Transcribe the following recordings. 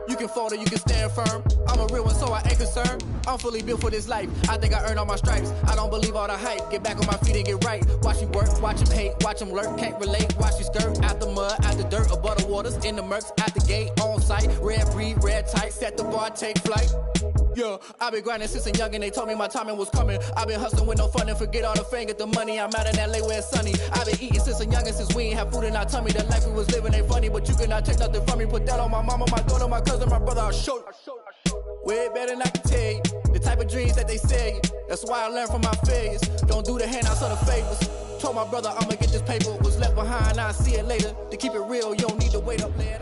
You can fold or you can stand firm. I'm a real one, so I ain't concerned. I'm fully built for this life. I think I earned all my stripes. I don't believe all the hype. Get back on my feet and get right. Watch me work, watch him hate, watch him lurk. Can't relate, watch me skirt. Out the mud, out the dirt, above the waters, in the murks, out the gate, on site. Red breed, red tight, set the bar, take flight. Yeah, I've been grinding since a young and they told me my timing was coming. I've been hustling with no fun and forget all the fame, get the money. I'm out in LA where it's sunny. I've been eating since a young and since we ain't have food in our tummy. The life we was living ain't funny, but you cannot take nothing from me. Put that on my mama, my daughter, my cousin, my brother, I'll show you. Way better than I can tell you. The type of dreams that they sell you. That's why I learned from my failures. Don't do the handouts or the favors. Told my brother I'ma get this paper. Was left behind, I'll see it later. To keep it real, you don't need to wait up there.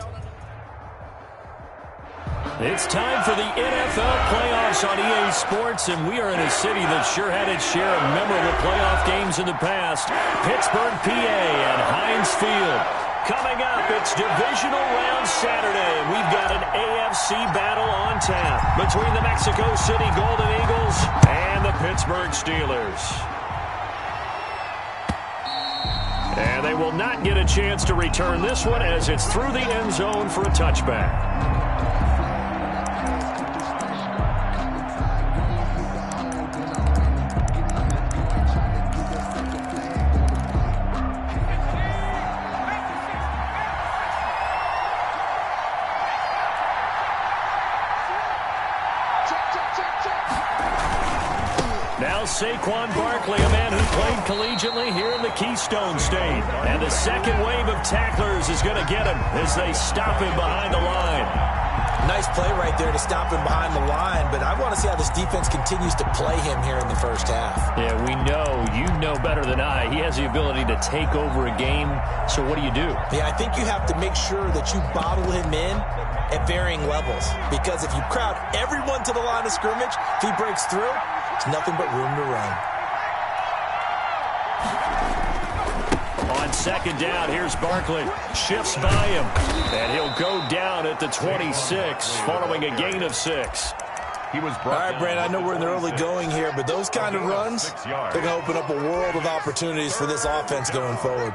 It's time for the NFL playoffs on EA Sports, and we are in a city that sure had its share of memorable playoff games in the past. Pittsburgh, PA at Heinz Field. Coming up, it's Divisional Round Saturday, and we've got an AFC battle on tap between the Mexico City Golden Eagles and the Pittsburgh Steelers. And they will not get a chance to return this one as it's through the end zone for a touchback. Now Saquon Barkley, a man who played collegiately here in the Keystone State. And the second wave of tacklers is going to get him as they stop him behind the line. Nice play right there to stop him behind the line, but I want to see how this defense continues to play him here in the first half. Yeah, we know, you know better than I, he has the ability to take over a game, so what do you do? Yeah, I think you have to make sure that you bottle him in at varying levels, because if you crowd everyone to the line of scrimmage, if he breaks through, there's nothing but room to run. On second down, here's Barkley. Shifts by him. And he'll go down at the 26 following a gain of 6. All right, Brandon, I know we're in the early going here, but those kind of runs, they're going to open up a world of opportunities for this offense going forward.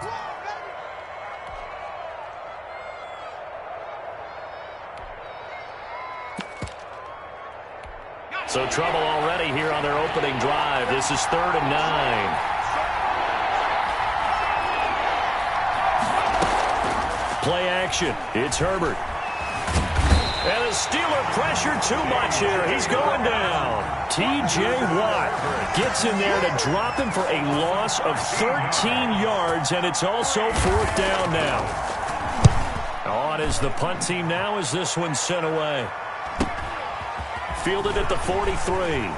So trouble already here on their opening drive. This is 3rd and 9. Play action. It's Herbert. And the Steeler pressure too much here. He's going down. T.J. Watt gets in there to drop him for a loss of 13 yards, and it's also 4th down now. On is the punt team now as this one's sent away. Fielded at the 43.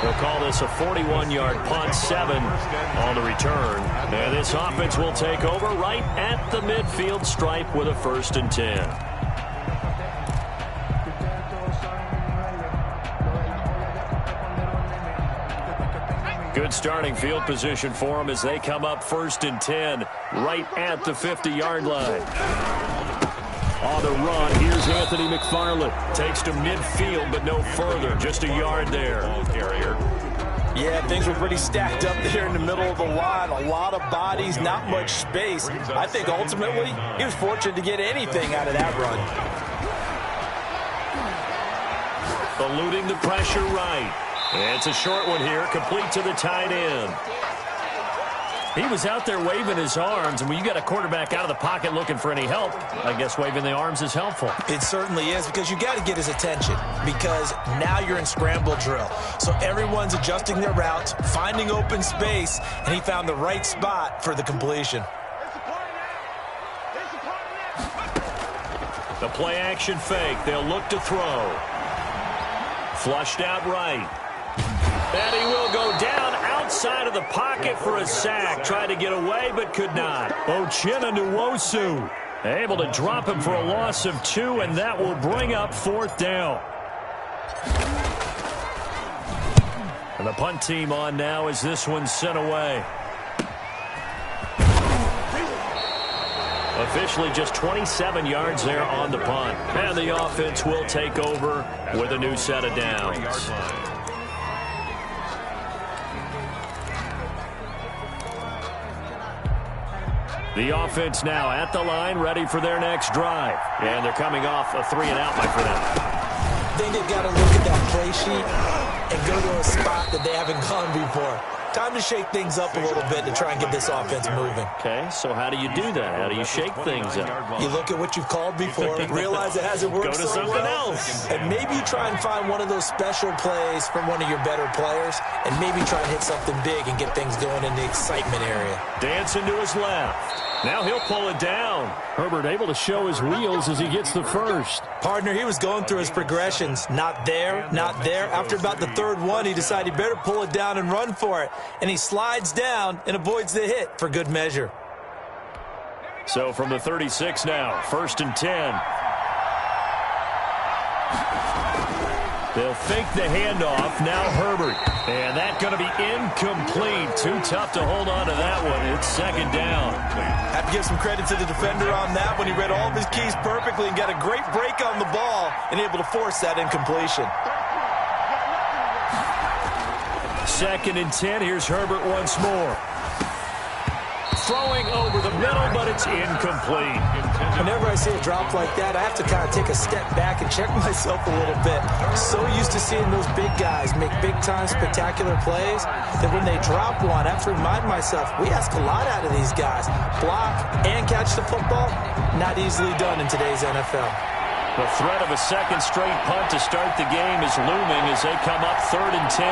They'll call this a 41-yard punt, 7 on the return. And this offense will take over right at the midfield stripe with a 1st and 10. Good starting field position for them as they come up 1st and 10 right at the 50-yard line. On the run, here's Anthony McFarland. Takes to midfield, but no further. Just a yard there. Yeah, things were pretty stacked up there in the middle of the line. A lot of bodies, not much space. I think ultimately he was fortunate to get anything out of that run. Eluding the pressure right. And it's a short one here, complete to the tight end. He was out there waving his arms, and when you got a quarterback out of the pocket looking for any help, I guess waving the arms is helpful. It certainly is, because you got to get his attention, because now you're in scramble drill. So everyone's adjusting their routes, finding open space, and he found the right spot for the completion. The play action fake. They'll look to throw. Flushed out right. And he will go down outside of the pocket for a sack. Tried to get away, but could not. Uchenna Nwosu able to drop him for a loss of 2, and that will bring up 4th down. And the punt team on now as this one's sent away. Officially just 27 yards there on the punt. And the offense will take over with a new set of downs. The offense now at the line, ready for their next drive. And they're coming off a 3-and-out, my friend. I think they've got to look at that play sheet and go to a spot that they haven't gone before. Time to shake things up a little bit to try and get this offense moving. Okay, so how do you do that? How do you shake things up? You look at what you've called before, realize it hasn't worked Go to so something well, else. and maybe you try and find one of those special plays from one of your better players, and maybe try and hit something big and get things going in the excitement area. Dancing to his left. Now he'll pull it down. Herbert able to show his wheels as he gets the first. Partner, he was going through his progressions. Not there, not there. After about the third one, he decided he better pull it down and run for it. And he slides down and avoids the hit for good measure. So from the 36 now, 1st and 10. They'll fake the handoff. Now Herbert. And that's going to be incomplete. Too tough to hold on to that one. It's 2nd down. Have to give some credit to the defender on that when he read all of his keys perfectly and got a great break on the ball and able to force that incompletion. 2nd and 10. Here's Herbert once more. Throwing over the middle, but it's incomplete. Whenever I see a drop like that, I have to kind of take a step back and check myself a little bit. So used to seeing those big guys make big-time spectacular plays that when they drop one, I have to remind myself, we ask a lot out of these guys. Block and catch the football, not easily done in today's NFL. The threat of a second straight punt to start the game is looming as they come up 3rd and 10.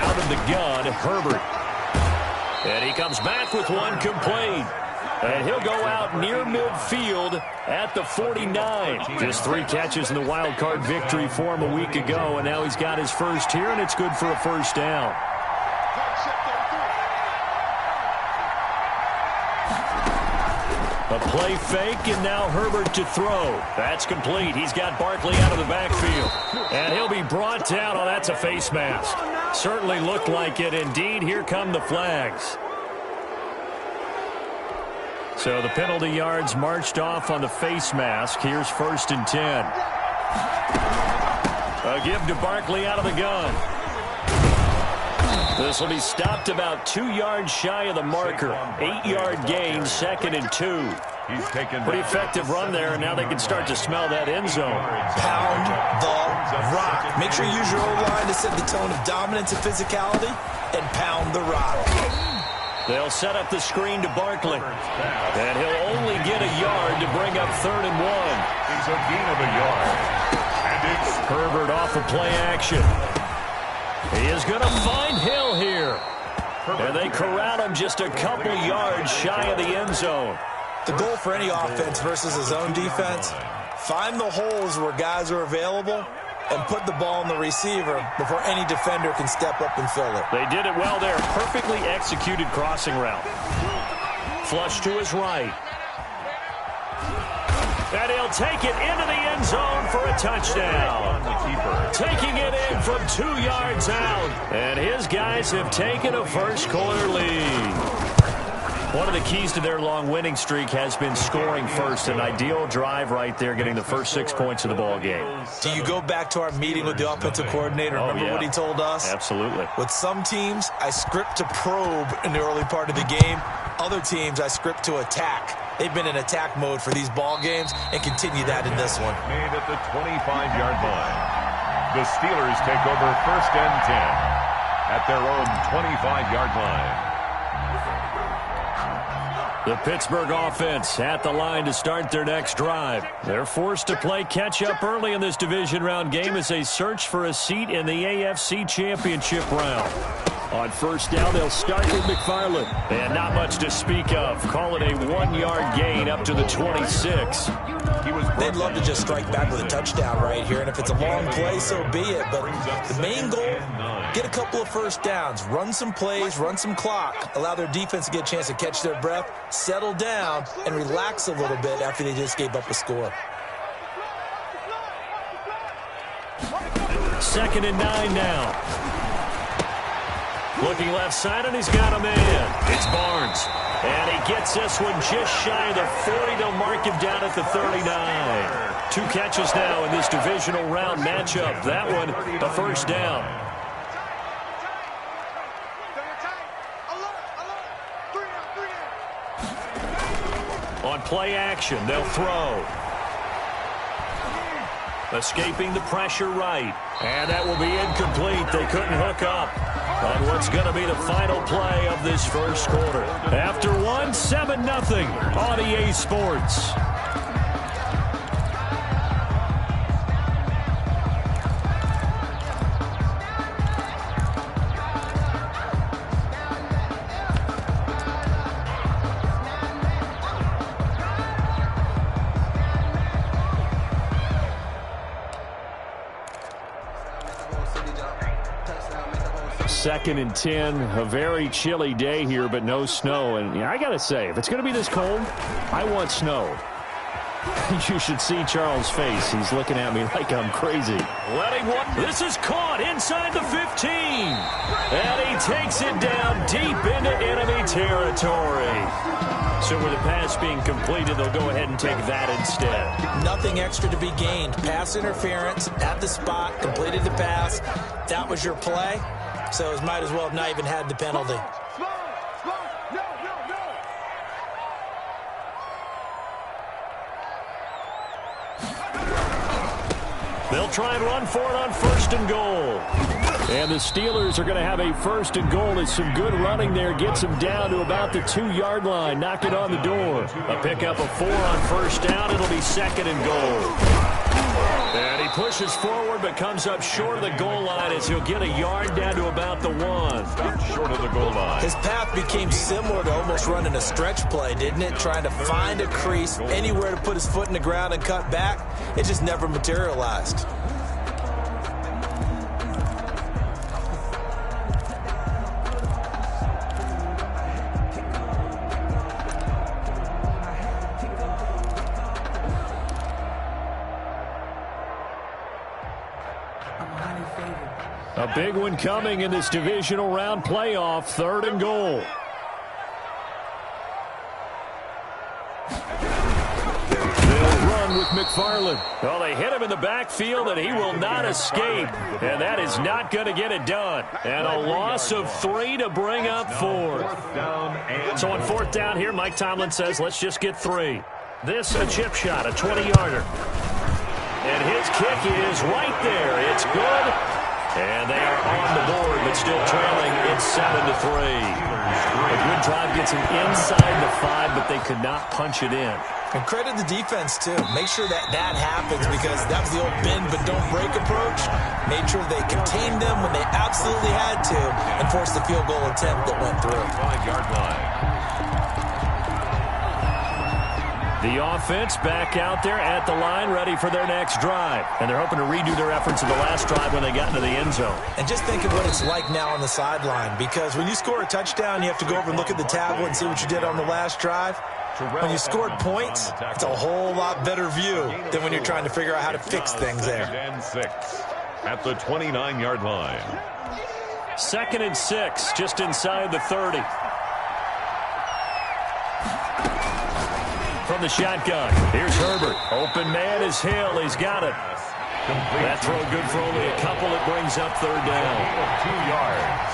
Out of the gun, Herbert. And he comes back with one complete. And he'll go out near midfield at the 49. Just 3 catches in the wild card victory for him a week ago, and now he's got his first here, and it's good for a 1st down. A play fake, and now Herbert to throw. That's complete. He's got Barkley out of the backfield. And he'll be brought down. Oh, that's a face mask. Certainly looked like it. Indeed, here come the flags. So the penalty yards marched off on the face mask. Here's 1st and 10. A give to Barkley out of the gun. This will be stopped about 2 yards shy of the marker. 8-yard gain, 2nd and 2. Pretty effective run there, and now they can start to smell that end zone. Pound the rock. Make sure you use your O-line to set the tone of dominance and physicality, and pound the rock. They'll set up the screen to Barkley. And he'll only get a yard to bring up 3rd and 1. It's a gain of a yard. And it's Herbert off of play action. He is going to find Hill here. And they corral him just a couple yards shy of the end zone. The goal for any offense versus a zone defense, find the holes where guys are available and put the ball in the receiver before any defender can step up and fill it. They did it well there. Perfectly executed crossing route. Flush to his right. And he'll take it into the end zone for a touchdown. Taking it in from 2 yards out. And his guys have taken a first-quarter lead. One of the keys to their long winning streak has been scoring first. An ideal drive right there, getting the first 6 points of the ball game. Do you go back to our meeting with the offensive coordinator? Remember what he told us? Absolutely. With some teams, I script to probe in the early part of the game. Other teams, I script to attack. They've been in attack mode for these ball games and continue that in this one. made at the 25-yard line. The Steelers take over 1st and 10 at their own 25-yard line. The Pittsburgh offense at the line to start their next drive. They're forced to play catch-up early in this division round game as they search for a seat in the AFC Championship round. On 1st down, they'll start with McFarland. And not much to speak of. Call it a 1-yard gain up to the 26. They'd love to just strike back with a touchdown right here, and if it's a long play, so be it. But the main goal, get a couple of 1st downs, run some plays, run some clock, allow their defense to get a chance to catch their breath, settle down, and relax a little bit after they just gave up a score. 2nd and 9 now. Looking left side, and he's got a man. It's Barnes. And he gets this one just shy of the 40. They'll mark him down at the 39. 2 catches now in this divisional round matchup. That one, a 1st down. On play action, they'll throw. Escaping the pressure right. And that will be incomplete. They couldn't hook up on what's going to be the final play of this first quarter. After one, 7-0 on EA Sports. Second and 10, a very chilly day here, but no snow. And I got to say, if it's going to be this cold, I want snow. You should see Charles' face. He's looking at me like I'm crazy. Letting one. This is caught inside the 15. And he takes it down deep into enemy territory. So with the pass being completed, they'll go ahead and take that instead. Nothing extra to be gained. Pass interference at the spot, completed the pass. That was your play. So it might as well have not even had the penalty. They'll try and run for it on first and goal. And the Steelers are going to have a first and goal as some good running there gets them down to about the 2-yard line. Knock it on the door. A pickup of 4 on first down. It'll be second and goal. And he pushes forward but comes up short of the goal line as he'll get a yard down to about the 1. Stopped short of the goal line. His path became similar to almost running a stretch play, didn't it? Trying to find a crease, anywhere to put his foot in the ground and cut back. It just never materialized. A big one coming in this divisional round playoff, third and goal. They'll run with McFarland. Well, they hit him in the backfield, and he will not escape. And that is not going to get it done. And a loss of 3 to bring up 4. So on fourth down here, Mike Tomlin says, let's just get 3. This, a chip shot, a 20-yarder. And his kick is right there. It's good. And they are on the board, but still trailing. It's 7-3. A good drive gets him inside the 5, but they could not punch it in. And credit the defense, too. Make sure that happens because that was the old bend but don't break approach. Made sure they contained them when they absolutely had to and forced the field goal attempt that went through. 5-yard line. The offense back out there at the line, ready for their next drive. And they're hoping to redo their efforts in the last drive when they got into the end zone. And just think of what it's like now on the sideline, because when you score a touchdown, you have to go over and look at the tablet and see what you did on the last drive. When you scored points, it's a whole lot better view than when you're trying to figure out how to fix things there. And 6 at the 29-yard line. 2nd and 6, just inside the 30. From the shotgun, here's Herbert. Open man is Hill. He's got it. That throw good for only a couple. It brings up third down. 2 yards.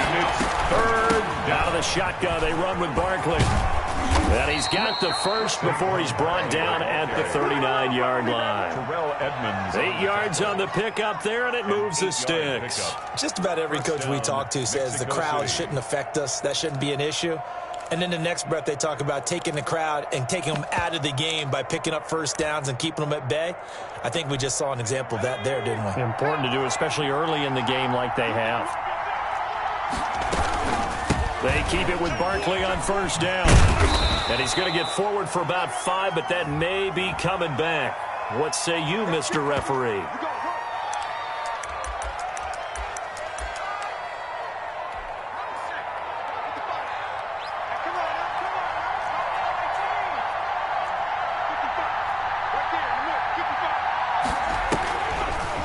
And it's third down. Out of the shotgun, they run with Barkley. And he's got the first before he's brought down at the 39-yard line. 8 yards on the pickup there, and it moves the sticks. Just about every coach we talk to says the crowd shouldn't affect us. That shouldn't be an issue. And in the next breath, they talk about taking the crowd and taking them out of the game by picking up first downs and keeping them at bay. I think we just saw an example of that there, didn't we? Important to do, especially early in the game like they have. They keep it with Barkley on first down. And he's going to get forward for about 5, but that may be coming back. What say you, Mr. Referee?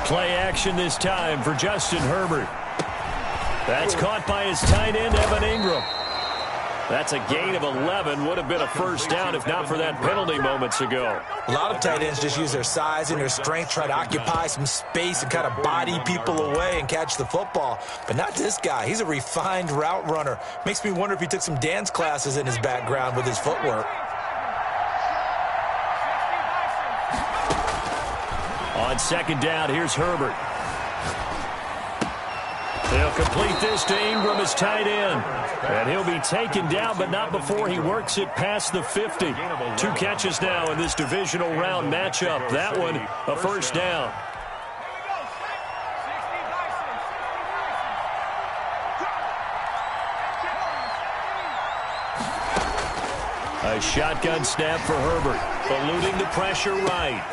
Play action this time for Justin Herbert. That's caught by his tight end, Evan Ingram. That's a gain of 11. Would have been a first down if not for that penalty moments ago. A lot of tight ends just use their size and their strength, try to occupy some space and kind of body people away and catch the football. But not this guy. He's a refined route runner. Makes me wonder if he took some dance classes in his background with his footwork. On second down, here's Herbert. They'll complete this to Ingram as tight end. And he'll be taken down, but not before he works it past the 50. 2 catches now in this divisional round matchup. That one, a first down. A shotgun snap for Herbert. Eluding the pressure right.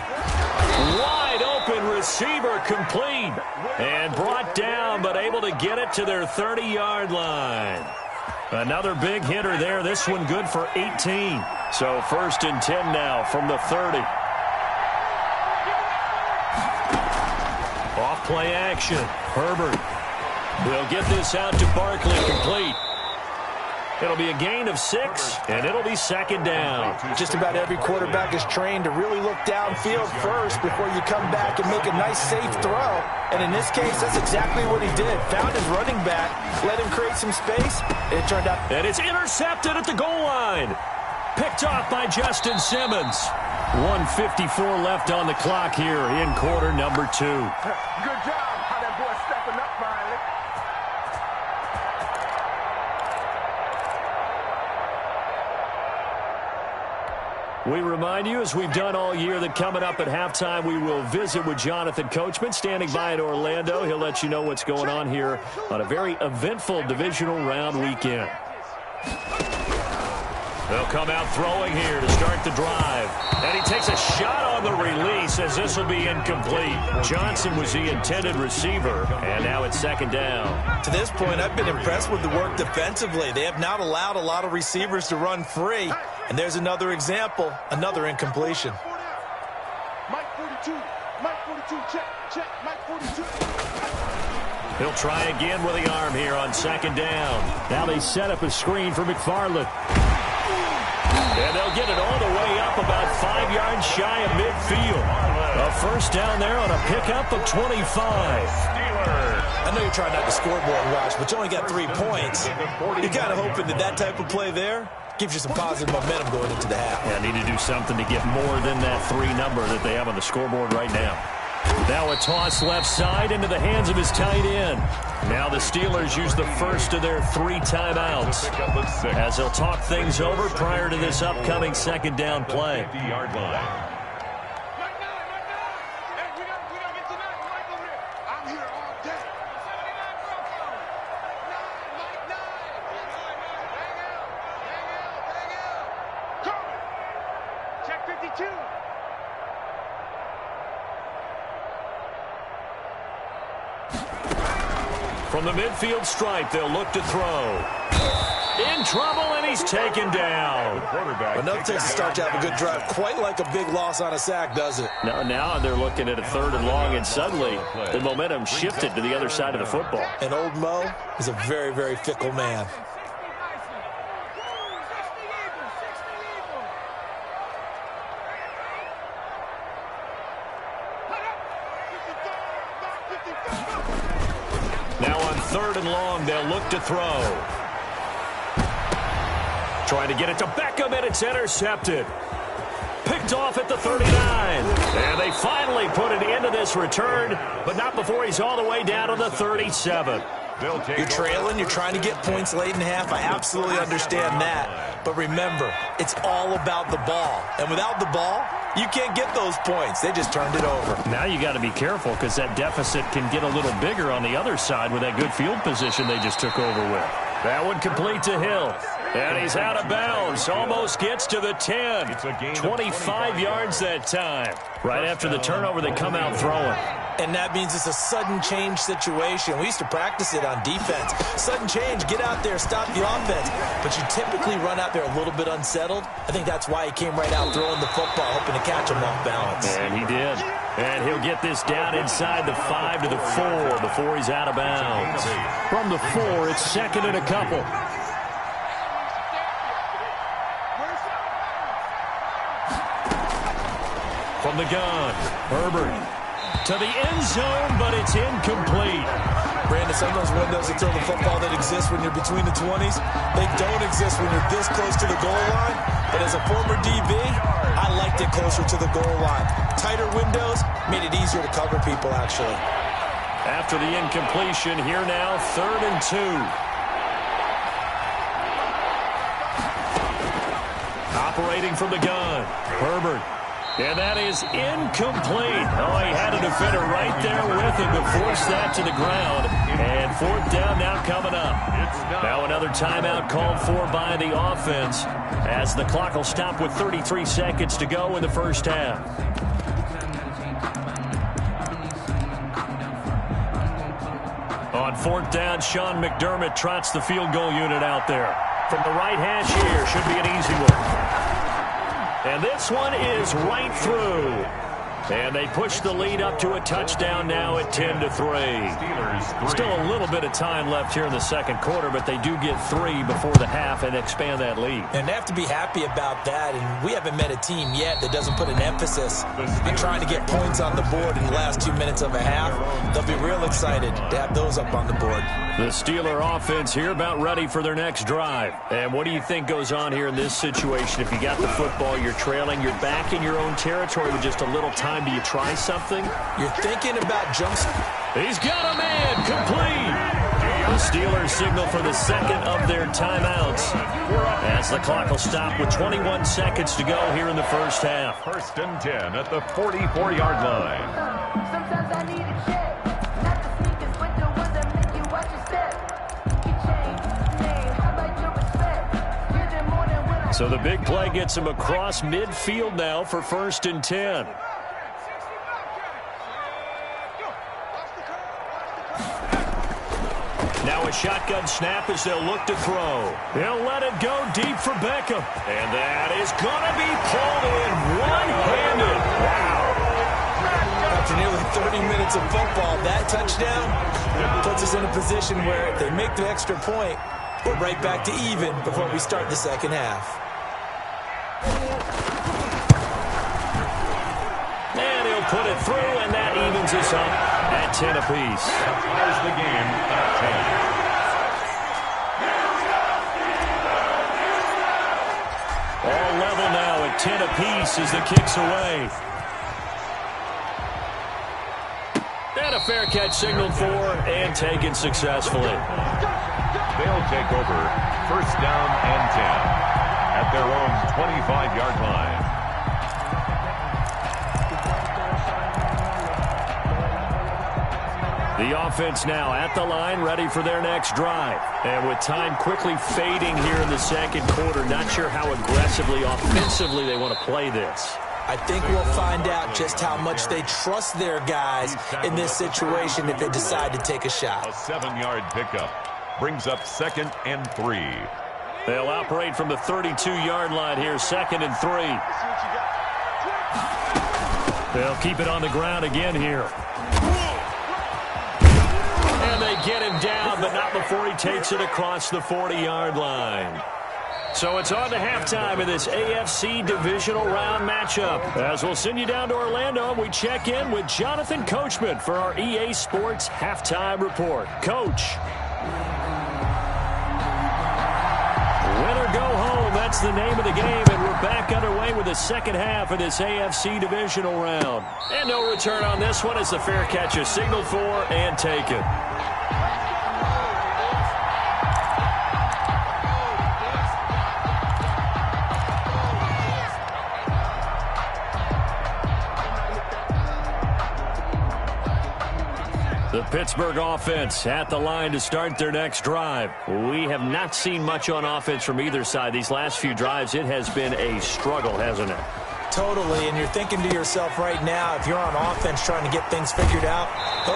Wide open receiver complete. And brought down, but able to get it to their 30-yard line. Another big hitter there. This one good for 18. So 1st and 10 now from the 30. Off play action. Herbert. They'll get this out to Barkley complete. It'll be a gain of 6, and it'll be second down. Just about every quarterback is trained to really look downfield first before you come back and make a nice, safe throw. And in this case, that's exactly what he did. Found his running back, let him create some space, and it turned out. And it's intercepted at the goal line. Picked off by Justin Simmons. 1:54 left on the clock here in quarter number 2. Good job how that boy stepping up finally. We remind you, as we've done all year, that coming up at halftime, we will visit with Jonathan Coachman, standing by in Orlando. He'll let you know what's going on here on a very eventful divisional round weekend. They'll come out throwing here to start the drive. And he takes a shot on the release as this will be incomplete. Johnson was the intended receiver, and now it's second down. To this point, I've been impressed with the work defensively. They have not allowed a lot of receivers to run free. And there's another example, another incompletion. Mike 42, check, Mike 42. He'll try again with the arm here on second down. Now they set up a screen for McFarland. And they'll get it all the way up about 5 yards shy of midfield. A first down there on a pickup of 25. I know you're trying not to scoreboard watch, but you only got 3 points. You're kind of hoping that type of play there gives you some positive momentum going into the half. Yeah, need to do something to get more than that 3 number that they have on the scoreboard right now. Now a toss left side into the hands of his tight end. Now the Steelers use the first of their 3 timeouts as they'll talk things over prior to this upcoming second down play. Check 52. From the midfield stripe, they'll look to throw. In trouble, and he's taken down. Another takes a start to have a good drive. Quite like a big loss on a sack, does it? Now they're looking at a 3rd and long, and suddenly the momentum shifted to the other side of the football. And old Mo is a very, very fickle man. Now on 3rd and long, they'll look to throw. Trying to get it to Beckham, and it's intercepted. Picked off at the 39. And they finally put an end to this return, but not before he's all the way down to the 37. You're trailing, you're trying to get points late in half. I absolutely understand that. But remember, it's all about the ball. And without the ball, you can't get those points. They just turned it over. Now you got to be careful because that deficit can get a little bigger on the other side with that good field position they just took over with. That one complete to Hill. And he's out of bounds. Almost gets to the 10. 25 yards that time. Right after the turnover, they come out throwing. And that means it's a sudden change situation. We used to practice it on defense. Sudden change, get out there, stop the offense. But you typically run out there a little bit unsettled. I think that's why he came right out throwing the football, hoping to catch him off balance. And he did. And he'll get this down inside the 5 to the 4 before he's out of bounds. From the 4, it's 2nd and a couple. From the gun, Herbert to the end zone, but it's incomplete. Brandon, some of those windows to throw the football that exist when you're between the 20s, they don't exist when you're this close to the goal line. But as a former DB, I liked it closer to the goal line. Tighter windows made it easier to cover people, actually. After the incompletion, here now, 3rd and 2. Operating from the gun, Herbert. And that is incomplete. Oh, he had a defender right there with him to force that to the ground. And 4th down now coming up. Now another timeout called for by the offense as the clock will stop with 33 seconds to go in the first half. On 4th down, Sean McDermott trots the field goal unit out there. From the right hash here, should be an easy one. And this one is right through. And they push the lead up to a touchdown now at 10-3. Still a little bit of time left here in the second quarter, but they do get 3 before the half and expand that lead. And they have to be happy about that. And we haven't met a team yet that doesn't put an emphasis on trying to get points on the board in the last 2 minutes of a half. They'll be real excited to have those up on the board. The Steeler offense here about ready for their next drive. And what do you think goes on here in this situation? If you got the football, you're trailing, you're back in your own territory with just a little time. Do you try something? You're thinking about jumps. He's got a man complete. The Steelers signal for the second of their timeouts as the clock will stop with 21 seconds to go here in the first half. 1st and 10 at the 44-yard line. Sometimes I need a check. Not the sneakers, but the ones that make you watch your step. Keep change, name, how about your respect? You're the more than what I... So the big play gets him across midfield now for 1st and 10. Now a shotgun snap as they'll look to throw. They'll let it go deep for Beckham. And that is going to be pulled in one-handed. Wow. After nearly 30 minutes of football, that touchdown puts us in a position where if they make the extra point, we're right back to even before we start the second half. And he'll put it through, and that evens us up at 10 apiece. Ties the game at 10. All level now at 10 apiece as the kick's away. And a fair catch signaled for and taken successfully. They'll take over 1st down and 10 at their own 25-yard line. The offense now at the line, ready for their next drive. And with time quickly fading here in the second quarter, not sure how aggressively, offensively they want to play this. I think we'll find out just how much they trust their guys in this situation if they decide to take a shot. A 7-yard pickup brings up 2nd and 3. They'll operate from the 32-yard line here, 2nd and 3. They'll keep it on the ground again here. And they get him down, but not before he takes it across the 40-yard line. So it's on to halftime in this AFC divisional round matchup. As we'll send you down to Orlando, we check in with Jonathan Coachman for our EA Sports Halftime Report. Coach. Win or go home, that's the name of the game, and we're back underway with the second half of this AFC divisional round. And no return on this one as the fair catch is signaled for and taken. The Pittsburgh offense at the line to start their next drive. We have not seen much on offense from either side. These last few drives, it has been a struggle, hasn't it? Totally, and you're thinking to yourself right now, if you're on offense trying to get things figured out,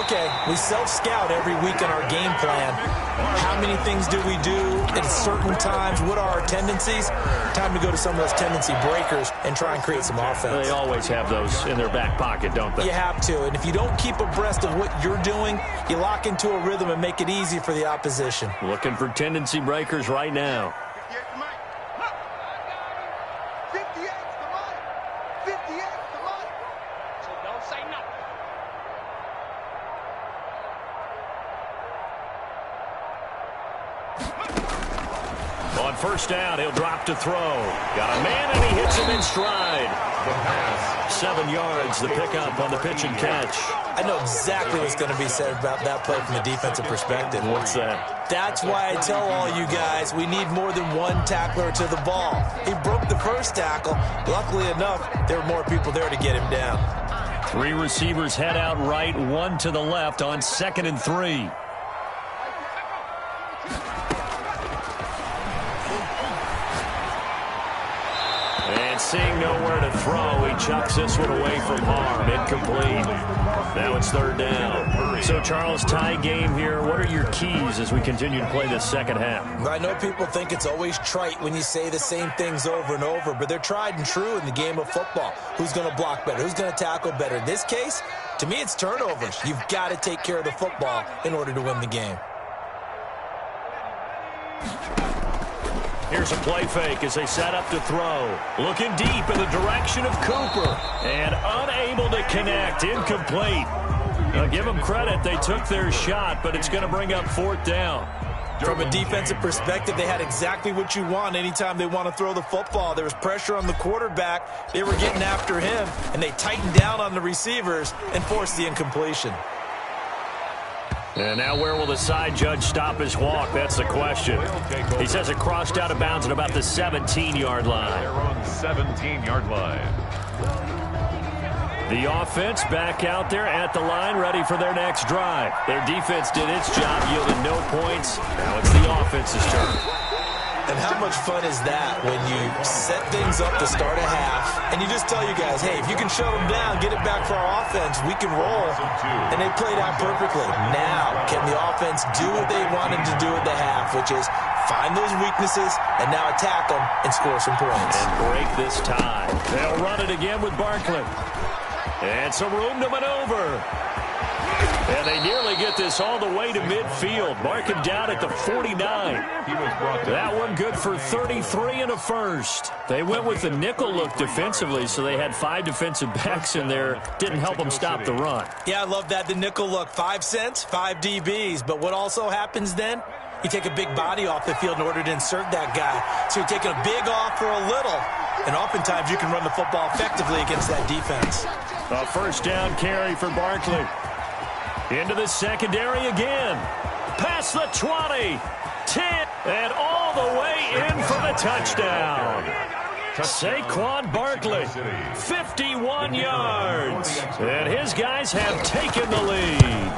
okay, we self-scout every week in our game plan. How many things do we do at certain times? What are our tendencies? Time to go to some of those tendency breakers and try and create some offense. They always have those in their back pocket, don't they? You have to, and if you don't keep abreast of what you're doing, you lock into a rhythm and make it easy for the opposition. Looking for tendency breakers right now. On On first down, he'll drop to throw. Got a man, and he hits him in stride. 7 yards, the pickup on the pitch and catch. I know exactly what's going to be said about that play from a defensive perspective. What's that? That's why I tell all you guys we need more than one tackler to the ball. He broke the first tackle. Luckily enough, there were more people there to get him down. 3 receivers head out right, 1 to the left on 2nd and 3. And seeing nowhere to throw, he chucks this one away from harm. Incomplete. Now it's 3rd down. So, Charles, tie game here. What are your keys as we continue to play this second half? I know people think it's always trite when you say the same things over and over, but they're tried and true in the game of football. Who's going to block better? Who's going to tackle better? In this case, to me, it's turnovers. You've got to take care of the football in order to win the game. Here's a play fake as they set up to throw. Looking deep in the direction of Cooper. And unable to connect. Incomplete. Now, give them credit. They took their shot, but it's going to bring up 4th down. From a defensive perspective, they had exactly what you want anytime they want to throw the football. There was pressure on the quarterback. They were getting after him, and they tightened down on the receivers and forced the incompletion. And now where will the side judge stop his walk? That's the question. He says it crossed out of bounds at about the 17-yard line. They're on 17-yard line. The offense back out there at the line, ready for their next drive. Their defense did its job, yielded no points. Now it's the offense's turn. And how much fun is that when you set things up to start a half, and you just tell you guys, hey, if you can shut them down, get it back for our offense, we can roll. And they played out perfectly. Now, can the offense do what they wanted to do at the half, which is find those weaknesses and now attack them and score some points. And break this tie. They'll run it again with Barkley. And some room to maneuver. And they nearly get this all the way to midfield. Mark him down at the 49. That one good for 33 and a first. They went with the nickel look defensively, so they had 5 defensive backs in there. Didn't help them stop the run. Yeah, I love that, the nickel look. 5 cents, 5 DBs. But what also happens then? You take a big body off the field in order to insert that guy. So you're taking a big off for a little. And oftentimes you can run the football effectively against that defense. A first down carry for Barkley. Into the secondary again. Past the 20, 10, and all the way in for the touchdown. Saquon Barkley, 51 yards. And his guys have taken the lead.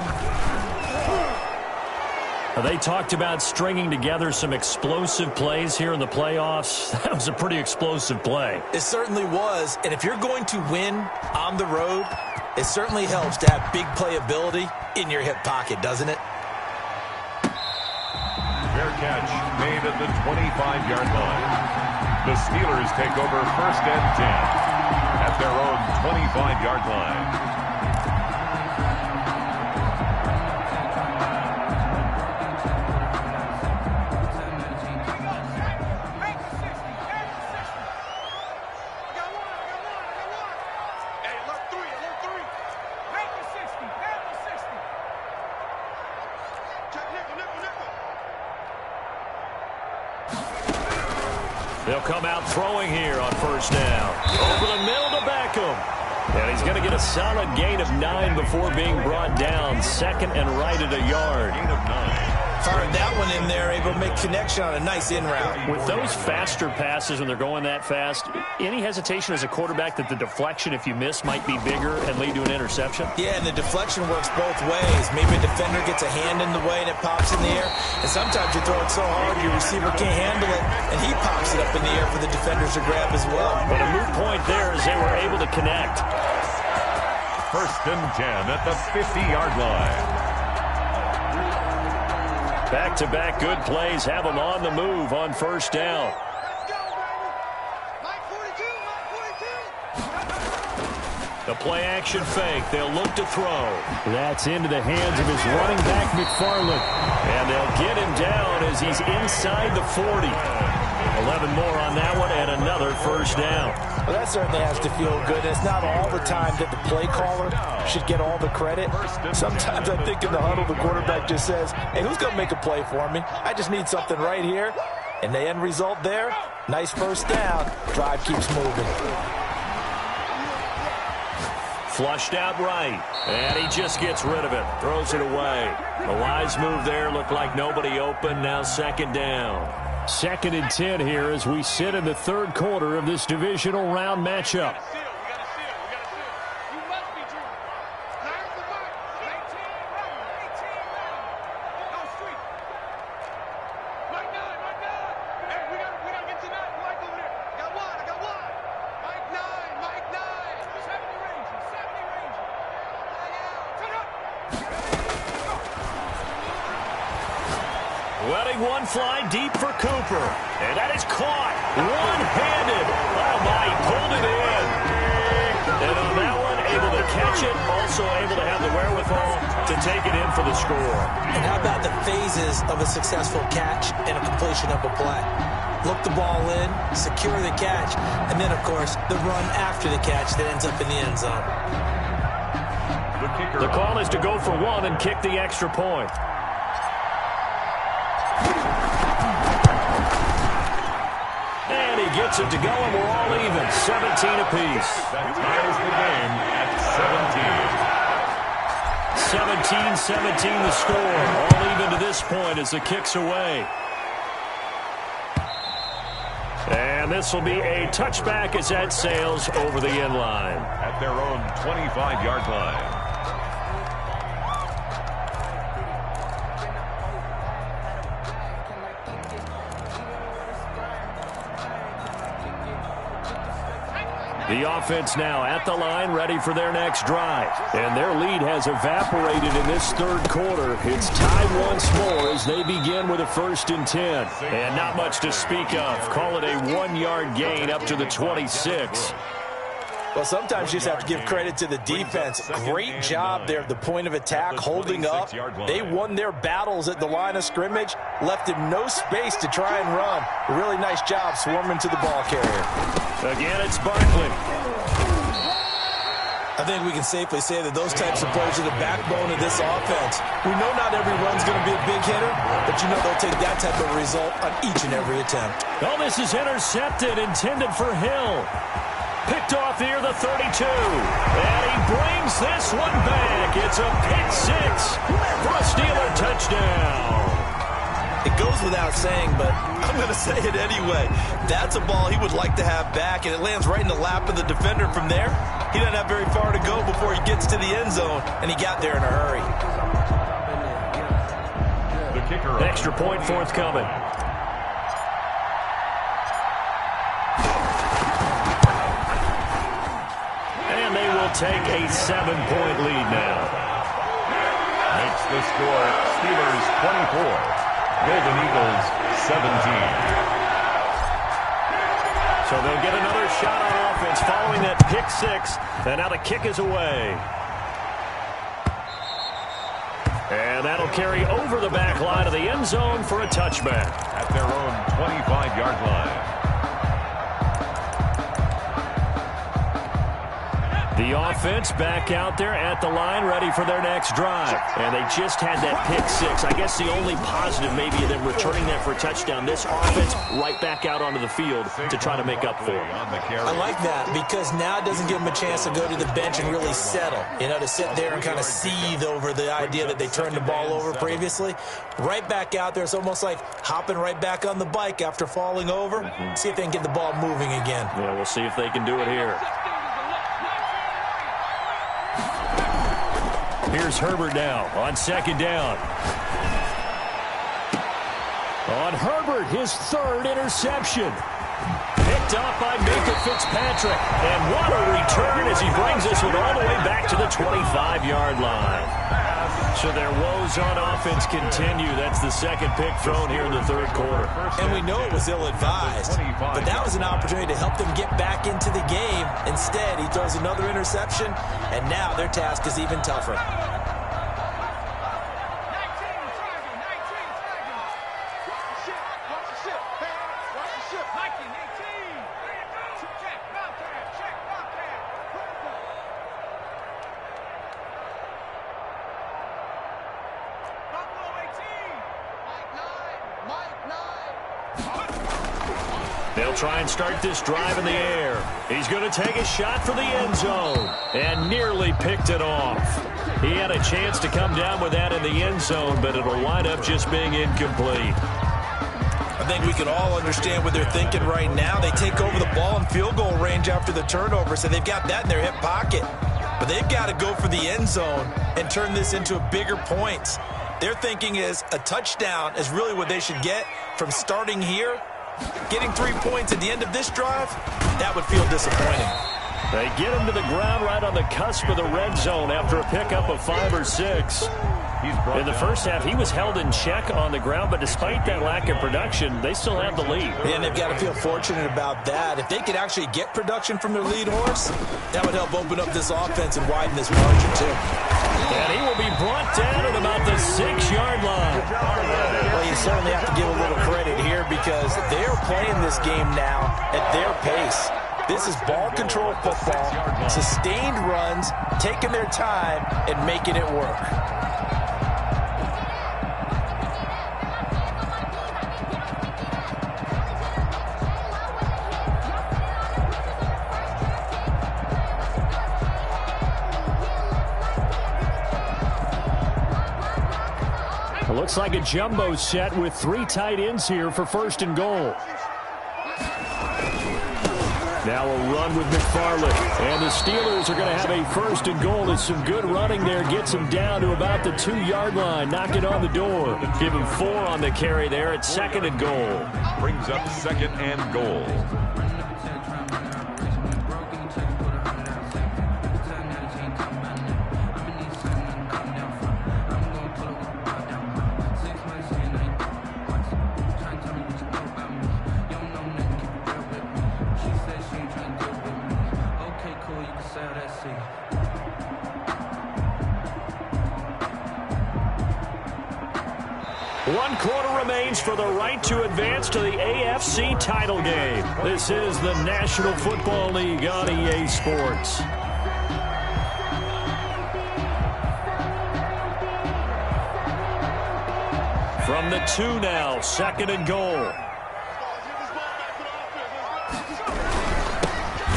They talked about stringing together some explosive plays here in the playoffs. That was a pretty explosive play. It certainly was. And if you're going to win on the road, it certainly helps to have big playability in your hip pocket, doesn't it? Fair catch made at the 25-yard line. The Steelers take over 1st and 10 at their own 25-yard line. They'll come out throwing here on first down. Over the middle to Beckham. And he's going to get a solid gain of 9 before being brought down. 2nd and right at a yard. Gain of 9. Fired that one in there, able to make connection on a nice in route. With those faster passes when they're going that fast, any hesitation as a quarterback that the deflection, if you miss, might be bigger and lead to an interception? Yeah, and the deflection works both ways. Maybe a defender gets a hand in the way and it pops in the air. And sometimes you throw it so hard your receiver can't handle it, and he pops it up in the air for the defenders to grab as well. But a moot point there as they were able to connect. 1st and 10 at the 50-yard line. Back-to-back good plays have them on the move on first down. The play-action fake. They'll look to throw. That's into the hands of his running back, McFarland. And they'll get him down as he's inside the 40. 11 more on that one and another first down. Well, that certainly has to feel good. It's not all the time that the play caller should get all the credit. Sometimes I think in the huddle the quarterback just says, hey, who's going to make a play for me? I just need something right here. And the end result there, nice first down. Drive keeps moving. Flushed out right, and he just gets rid of it, throws it away. The wise move there, looked like nobody open, now second down. 2nd and 10 here as we sit in the third quarter of this divisional round matchup. Letting one fly deep for Cooper. And that is caught. One-handed. Oh, my, he pulled it in. And on that one, able to catch it. Also able to have the wherewithal to take it in for the score. And how about the phases of a successful catch and a completion of a play? Look the ball in, secure the catch, and then, of course, the run after the catch that ends up in the end zone. The call is to go for one and kick the extra point. And he gets it to go, and we're all even. 17 apiece. That ties the game at 17. 17-17 the score. All even to this point as the kick's away. And this will be a touchback as that sails over the end line. At their own 25-yard line. The offense now at the line, ready for their next drive. And their lead has evaporated in this third quarter. It's tied once more as they begin with a 1st and 10. And not much to speak of. Call it a 1-yard gain up to the 26. Well, sometimes you just have to give credit to the defense. Great job there at the point of attack, holding up. They won their battles at the line of scrimmage, left him no space to try and run. A really nice job swarming to the ball carrier. Again, it's Barkley. I think we can safely say that those types of players are the backbone of this offense. We know not every run's going to be a big hitter, but you know they'll take that type of result on each and every attempt. Oh, this is intercepted, intended for Hill. Picked off near the 32. And he brings this one back. It's a pick six for a Steeler touchdown. It goes without saying, but I'm going to say it anyway. That's a ball he would like to have back, and it lands right in the lap of the defender from there. He doesn't have very far to go before he gets to the end zone, and he got there in a hurry. The kicker. Extra point forthcoming. And they will take a 7-point lead now. Makes the score Steelers 24. Golden Eagles 17. So they'll get another shot on offense following that pick six. And now the kick is away. And that'll carry over the back line of the end zone for a touchback. At their own 25-yard line. The offense back out there at the line, ready for their next drive. And they just had that pick six. I guess the only positive maybe of them returning that for a touchdown. This offense right back out onto the field to try to make up for it. I like that because now it doesn't give them a chance to go to the bench and really settle. You know, to sit there and kind of seethe over the idea that they turned the ball over previously. Right back out there. It's almost like hopping right back on the bike after falling over. See if they can get the ball moving again. Yeah, we'll see if they can do it here. Here's Herbert now on second down. On Herbert, his third interception. Picked off by Minka Fitzpatrick. And what a return as he brings this one all the way back to the 25-yard line. So their woes on offense continue. That's the second pick thrown here in the third quarter. And we know it was ill-advised, but that was an opportunity to help them get back into the game. Instead, he throws another interception, and now their task is even tougher. They'll try and start this drive in the air. He's going to take a shot for the end zone and nearly picked it off. He had a chance to come down with that in the end zone, but it'll wind up just being incomplete. I think we can all understand what they're thinking right now. They take over the ball in field goal range after the turnover, so they've got that in their hip pocket. But they've got to go for the end zone and turn this into a bigger points. Their thinking is a touchdown is really what they should get from starting here. Getting 3 points at the end of this drive, that would feel disappointing. They get him to the ground right on the cusp of the red zone after a pickup of 5 or 6. In the first half, he was held in check on the ground, but despite that lack of production, they still have the lead. And they've got to feel fortunate about that. If they could actually get production from their lead horse, that would help open up this offense and widen this margin, too. And he will be brought down at about the 6-yard line. Well, you certainly have to give a little credit here because they're playing this game now at their pace. This is ball control football, sustained runs, taking their time, and making it work. It looks like a jumbo set with 3 tight ends here for 1st and goal. Now a run with McFarland. And the Steelers are going to have a 1st and goal. There's some good running there. Gets him down to about the 2-yard line. Knocking on the door. Give him 4 on the carry there at 2nd and goal. Brings up 2nd and goal. One quarter remains for the right to advance to the AFC title game. This is the National Football League on EA Sports. From the 2 now, 2nd and goal.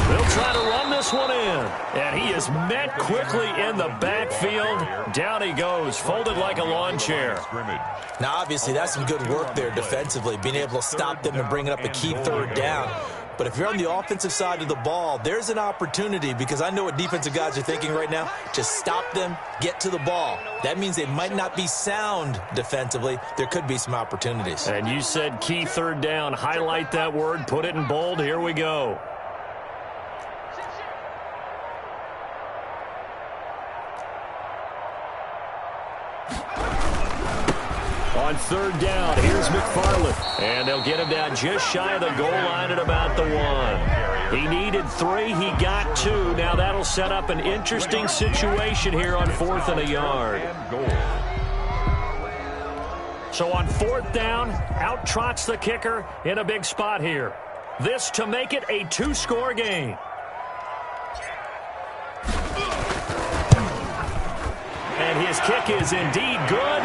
They'll try to run this one in. And he is met quickly in the backfield. Down he goes, folded like a lawn chair. Now, obviously, that's some good work there defensively, being able to stop them and bringing up a key 3rd down. But if you're on the offensive side of the ball, there's an opportunity because I know what defensive guys are thinking right now. Just stop them, get to the ball. That means they might not be sound defensively. There could be some opportunities. And you said key 3rd down. Highlight that word, put it in bold. Here we go. On 3rd down, here's McFarland. And they'll get him down just shy of the goal line at about the 1. He needed 3, he got 2. Now that'll set up an interesting situation here on 4th and a yard. So on 4th down, out trots the kicker in a big spot here. This to make it a 2-score game. And his kick is indeed good.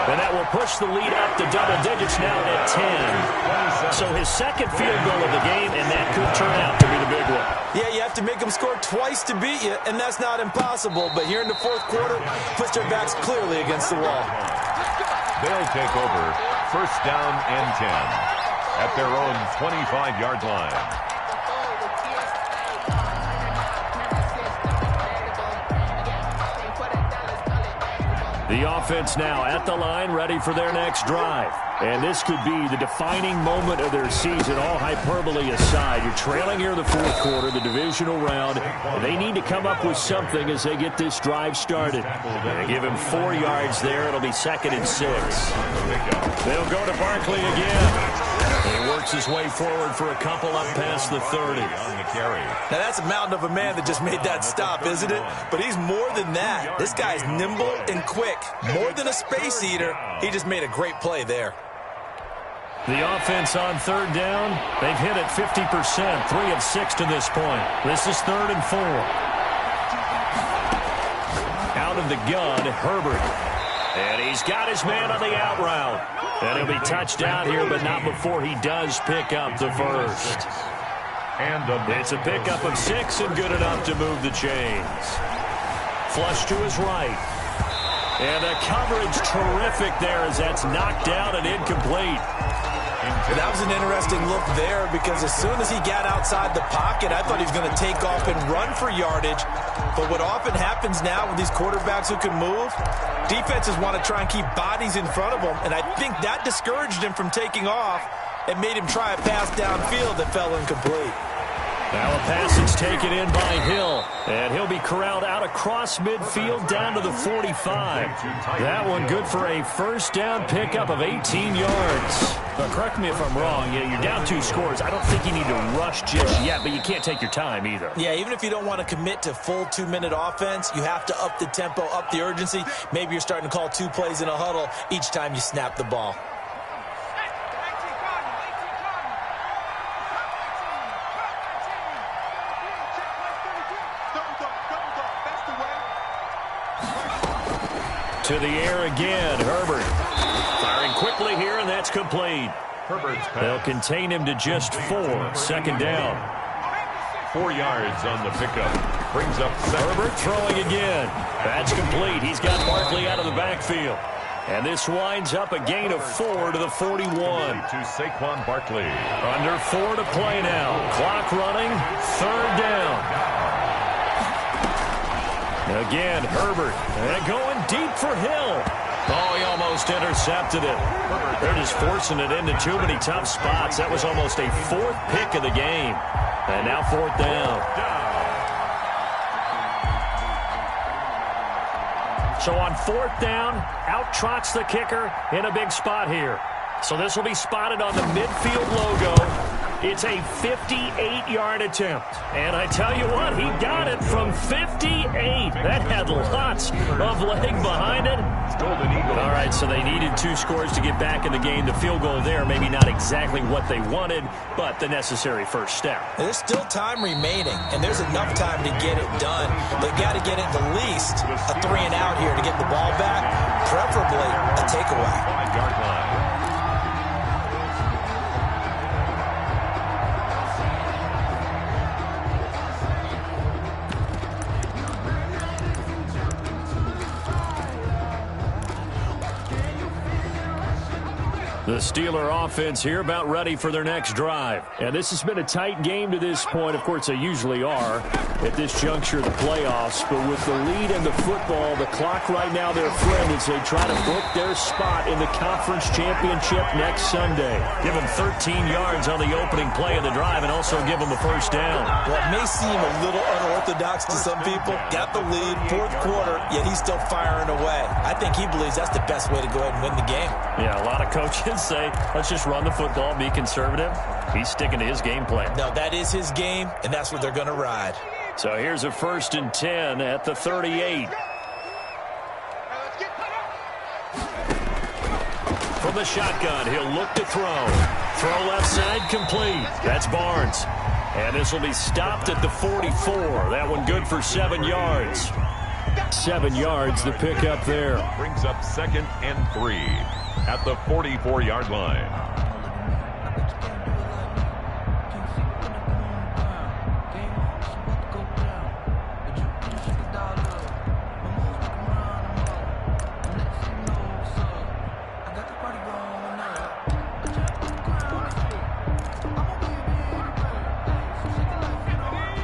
And that will push the lead up to double digits now at 10. So his 2nd field goal of the game, and that could turn out to be the big one. Yeah, you have to make them score twice to beat you, and that's not impossible. But here in the 4th quarter, puts their backs clearly against the wall. They'll take over 1st down and 10 at their own 25-yard line. The offense now at the line, ready for their next drive. And this could be the defining moment of their season, all hyperbole aside. You're trailing here in the 4th quarter, the divisional round. They need to come up with something as they get this drive started. They give him 4 yards there. It'll be 2nd and 6. They'll go to Barkley again. He works his way forward for a couple up past the 30. On the carry. Now, that's a mountain of a man that just made that stop, isn't it? But he's more than that. This guy's nimble and quick. More than a space eater. He just made a great play there. The offense on 3rd down, they've hit it 50%, 3 of 6 to this point. This is 3rd and 4. Out of the gun, Herbert. And he's got his man on the out route. And he'll be touched down here, but not before he does pick up the first. And it's a pickup of 6 and good enough to move the chains. Flush to his right. And the coverage terrific there as that's knocked down and incomplete. That was an interesting look there because as soon as he got outside the pocket, I thought he was going to take off and run for yardage. But what often happens now with these quarterbacks who can move, defenses want to try and keep bodies in front of them, and I think that discouraged him from taking off and made him try a pass downfield that fell incomplete. Now a pass is taken in by Hill, and he'll be corralled out across midfield down to the 45. That one good for a first down pickup of 18 yards. Now, correct me if I'm wrong. Yeah, you're down 2 scores. I don't think you need to rush just yet, but you can't take your time either. Yeah, even if you don't want to commit to full 2-minute offense, you have to up the tempo, up the urgency. Maybe you're starting to call 2 plays in a huddle each time you snap the ball. To the air again, Herbert. Firing quickly here, and that's complete. They'll contain him to just 4. Second down. 4 yards on the pickup. Brings up Herbert throwing again. That's complete. He's got Barkley out of the backfield. And this winds up a gain of 4 to the 41. To Saquon Barkley. Under 4 to play now. Clock running. 3rd down. Again, Herbert. And going deep for Hill. Oh, he almost intercepted it. They're just forcing it into too many tough spots. That was almost a 4th pick of the game. And now 4th down. So on 4th down, out trots the kicker in a big spot here. So this will be spotted on the midfield logo. It's a 58-yard attempt. And I tell you what, he got it from 58. That had lots of leg behind it. All right, so they needed 2 scores to get back in the game. The field goal there, maybe not exactly what they wanted, but the necessary first step. There's still time remaining, and there's enough time to get it done. They got to get it at least a 3 and out here to get the ball back, preferably a takeaway. 5-yard line. The Steeler offense here about ready for their next drive. And this has been a tight game to this point. Of course, they usually are at this juncture of the playoffs. But with the lead in the football, the clock right now, their friend, as they try to book their spot in the conference championship next Sunday. Give them 13 yards on the opening play of the drive and also give them a first down. Well, it may seem a little unorthodox to some people. Got the lead, 4th quarter, yet he's still firing away. I think he believes that's the best way to go ahead and win the game. Yeah, a lot of coaches say, let's just run the football, be conservative. He's sticking to his game plan. No, that is his game, and that's what they're going to ride. So here's a 1st and 10 at the 38. From the shotgun, he'll look to throw. Throw left side, complete. That's Barnes. And this will be stopped at the 44. That one good for 7 yards. 7 yards, the pickup there. Brings up 2nd and 3 at the 44-yard line.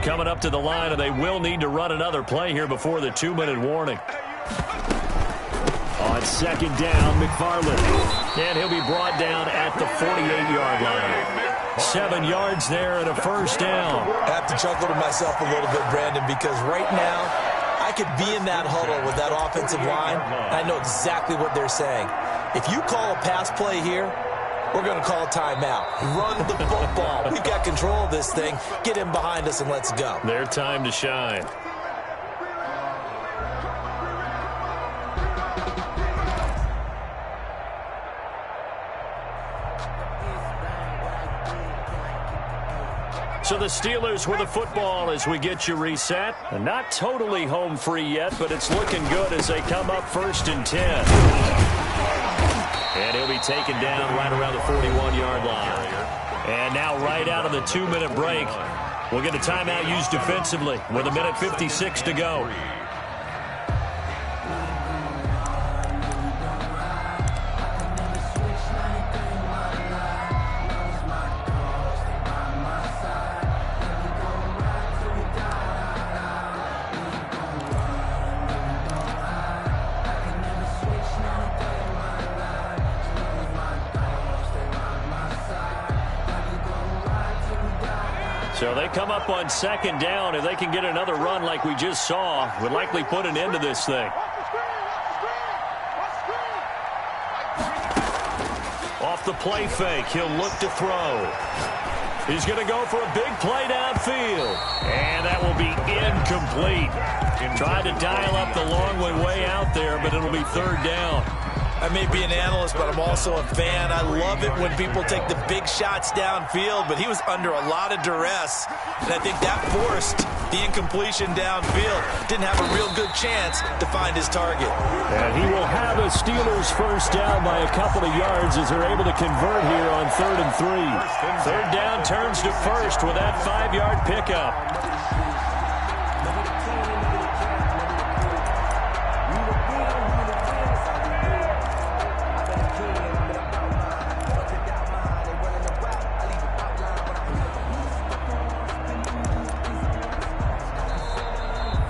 Coming up to the line, and they will need to run another play here before the 2-minute warning. On 2nd down, McFarland. And he'll be brought down at the 48-yard line. 7 yards there and a first down. I have to chuckle to myself a little bit, Brandon, because right now I could be in that huddle with that offensive line, and I know exactly what they're saying. If you call a pass play here, we're going to call a timeout. Run the football. We've got control of this thing. Get him behind us and let's go. Their time to shine. So the Steelers with the football as we get you reset. And not totally home free yet, but it's looking good as they come up 1st and 10. And he'll be taken down right around the 41-yard line. And now right out of the 2-minute break, we'll get a timeout used defensively with 1:56 to go. So they come up on 2nd down. If they can get another run like we just saw, would likely put an end to this thing. Off the play fake, he'll look to throw. He's going to go for a big play downfield. And that will be incomplete. Tried to dial up the long way out there, but it'll be 3rd down. I may be an analyst, but I'm also a fan. I love it when people take the big shots downfield, but he was under a lot of duress, and I think that forced the incompletion downfield. Didn't have a real good chance to find his target. And he will have a Steelers 1st down by a couple of yards as they're able to convert here on 3rd and 3. 3rd down turns to 1st with that 5-yard pickup.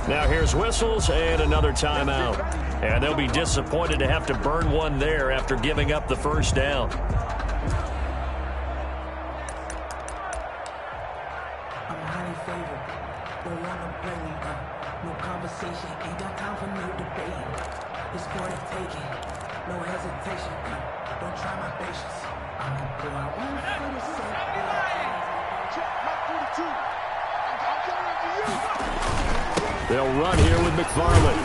Now here's whistles and another timeout. And they'll be disappointed to have to burn one there after giving up the 1st down. I'm highly favored. Don't want to play me. No conversation. Ain't got time for no debate. It's for the taking. No hesitation. Don't try my patience. I'm going to pull out one for the sake. Check, Mike 42. I'm coming for you. They'll run here with McFarland.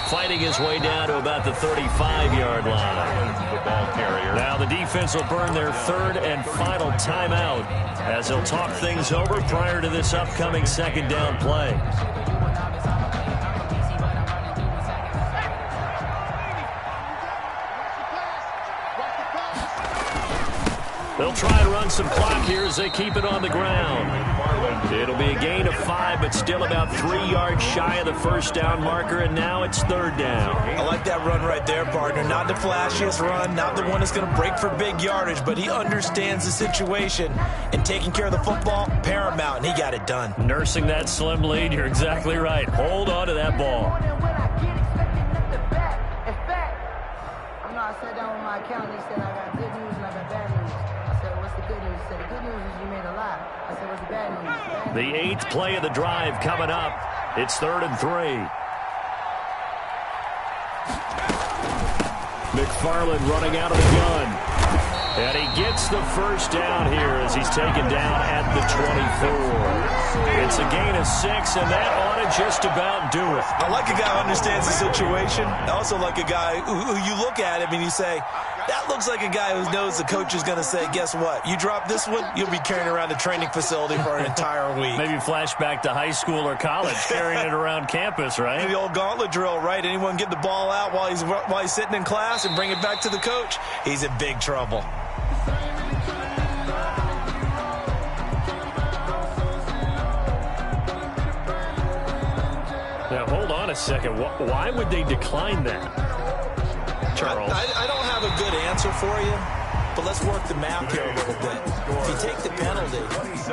Fighting his way down to about the 35-yard line. The ball carrier. Now the defense will burn their 3rd and final timeout as they'll talk things over prior to this upcoming 2nd down play. They'll try and run some clock here as they keep it on the ground. It'll be a gain of 5, but still about 3 yards shy of the 1st down marker, and now it's 3rd down. I like that run right there, partner. Not the flashiest run, not the one that's going to break for big yardage, but he understands the situation, and taking care of the football, paramount, and he got it done. Nursing that slim lead, you're exactly right. Hold on to that ball. I sat down with my accountant. He said, I got good news and I got bad news. I said, what's the good news? He said, the good news is you made a lot. I said, what's the bad news? The 8th play of the drive coming up. It's 3rd and 3. McFarland running out of the gun. And he gets the 1st down here as he's taken down at the 24. It's a gain of 6, and that ought to just about do it. I like a guy who understands the situation. I also like a guy who you look at him and you say, that looks like a guy who knows the coach is going to say, guess what? You drop this one, you'll be carrying around the training facility for an entire week. Maybe flashback to high school or college, carrying it around campus, right? The old gauntlet drill, right? Anyone get the ball out while he's sitting in class and bring it back to the coach? He's in big trouble. Now, hold on a second. Why would they decline that, Charles? I don't have a good answer for you, but let's work the math here a little bit. If you take the penalty,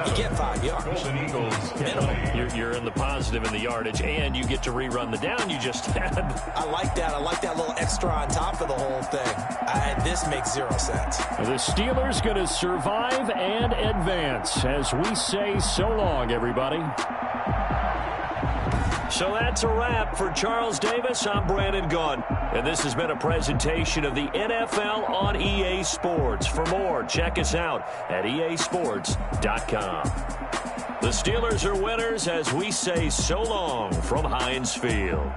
you get 5 yards. Minimum. You're in the positive in the yardage, and you get to rerun the down you just had. I like that. I like that little extra on top of the whole thing. This makes 0 sense. The Steelers going to survive and advance as we say so long, everybody. So that's a wrap for Charles Davis. I'm Brandon Gunn. And this has been a presentation of the NFL on EA Sports. For more, check us out at easports.com. The Steelers are winners as we say so long from Heinz Field.